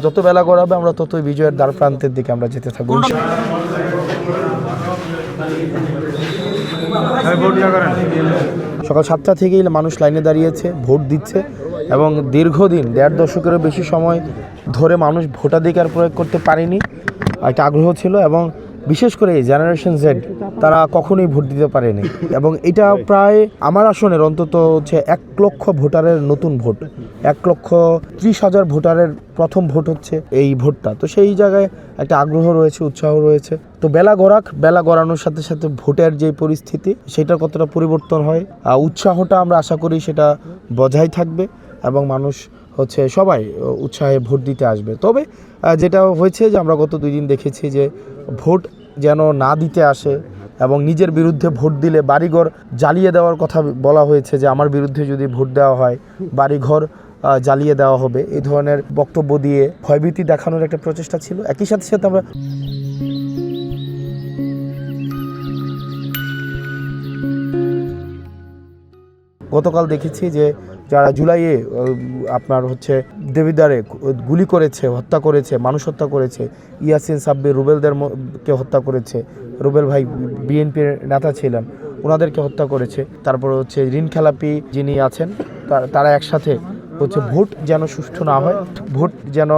যত বেলা গড়াবে আমরা ততই বিজয়ের দ্বার প্রান্তের দিকে আমরা যেতে থাকবো। সকাল 7টা থেকেই মানুষ লাইনে দাঁড়িয়েছে, ভোট দিচ্ছে এবং দীর্ঘদিন 1.5 দশকেরও বেশি সময় ধরে মানুষ ভোটাধিকার প্রয়োগ করতে পারেনি। একটা আগ্রহ ছিল এবং বিশেষ করে জেনারেশন জেড তারা কখনোই ভোট দিতে পারেনি এবং এটা প্রায় আমার আসনের অন্তত হচ্ছে 1 লক্ষ ভোটারের নতুন ভোট, 1,30,000 ভোটারের প্রথম ভোট হচ্ছে এই ভোটটা। তো সেই জায়গায় একটা আগ্রহ রয়েছে, উৎসাহ রয়েছে। তো বেলা গড়ানোর সাথে সাথে ভোটের যে পরিস্থিতি সেটার কতটা পরিবর্তন হয়, উৎসাহটা আমরা আশা করি সেটা বজায় থাকবে এবং মানুষ সবাই উৎসাহে ভোট দিতে আসবে। তবে যেটা হয়েছে যে আমরা গত 2 দিন দেখেছি যে ভোট যেন না দিতে আসে এবং নিজের বিরুদ্ধে ভোট দিলে বাড়িঘর জ্বালিয়ে দেওয়ার কথা বলা হয়েছে, যে আমার বিরুদ্ধে যদি ভোট দেওয়া হয় বাড়িঘর জ্বালিয়ে দেওয়া হবে, এই ধরনের বক্তব্য দিয়ে ভয়ভীতি দেখানোর একটা প্রচেষ্টা ছিল। একই সাথে সাথে আমরা গতকাল দেখেছি যে যারা জুলাইয়ে আপনার দেবিদ্বারে গুলি করেছে, হত্যা করেছে, মানুষ হত্যা করেছে, ইয়াসিন সাব্বির রুবেলদেরকে হত্যা করেছে, রুবেল ভাই বিএনপির নেতা ছিলেন, ওনাদেরকে হত্যা করেছে। তারপরে ঋণ খেলাপি যিনি আছেন তারা একসাথে ভোট যেন সুষ্ঠু না হয়, ভোট যেন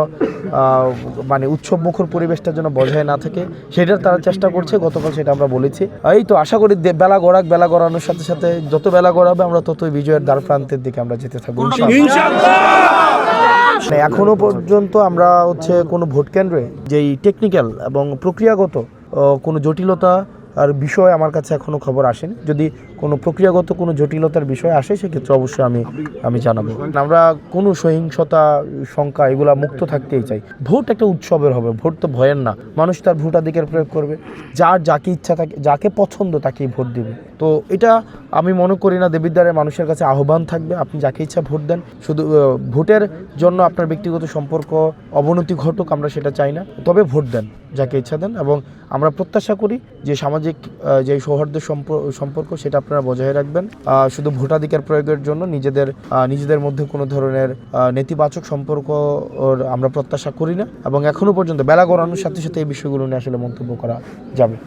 মানে উৎসবমুখর পরিবেশটা যেন বজায় না থাকে, সেটার তারা চেষ্টা করছে। গতকাল সেটা আমরা বলেছি। এই তো আশা করি বেলা গড়ানোর সাথে সাথে যত বেলা গড়াবে আমরা ততই বিজয়ের দ্বার প্রান্তের দিকে আমরা যেতে থাকবো ইনশাআল্লাহ। এখনো পর্যন্ত আমরা কোনো ভোট কেন্দ্রে যেই টেকনিক্যাল এবং প্রক্রিয়াগত কোনো জটিলতা আর বিষয় আমার কাছে এখনও খবর আসেনি। যদি কোনো প্রক্রিয়াগত কোনো জটিলতার বিষয় আসে সেক্ষেত্রে অবশ্যই আমি জানাবো। আমরা কোনো সহিংসতা শঙ্কা এগুলা মুক্ত থাকতেই চাই। ভোট একটা উৎসবের হবে, ভোট তো ভয়ের না। মানুষ তার ভোটাধিকার প্রয়োগ করবে, যাকে ইচ্ছা থাকে, যাকে পছন্দ তাকেই ভোট দিবে। তো এটা আমি মনে করি না দেবিদ্বারের মানুষের কাছে আহ্বান থাকবে আপনি যাকে ইচ্ছা ভোট দেন। শুধু ভোটের জন্য আপনার ব্যক্তিগত সম্পর্ক অবনতি ঘটুক আমরা সেটা চাই না, তবে ভোট দেন, যাকে ইচ্ছা দেন। এবং আমরা প্রত্যাশা করি যে সামাজিক যে সৌহার্দ্যের সম্পর্ক সেটা আপনারা বজায় রাখবেন। শুধু ভোটাধিকার প্রয়োগের জন্য নিজেদের মধ্যে কোনো ধরনের নেতিবাচক সম্পর্ক আমরা প্রত্যাশা করি না এবং এখনো পর্যন্ত বেলা গড়ানোর সাথে সাথে এই বিষয়গুলো নিয়ে আসলে মন্তব্য করা যাবে।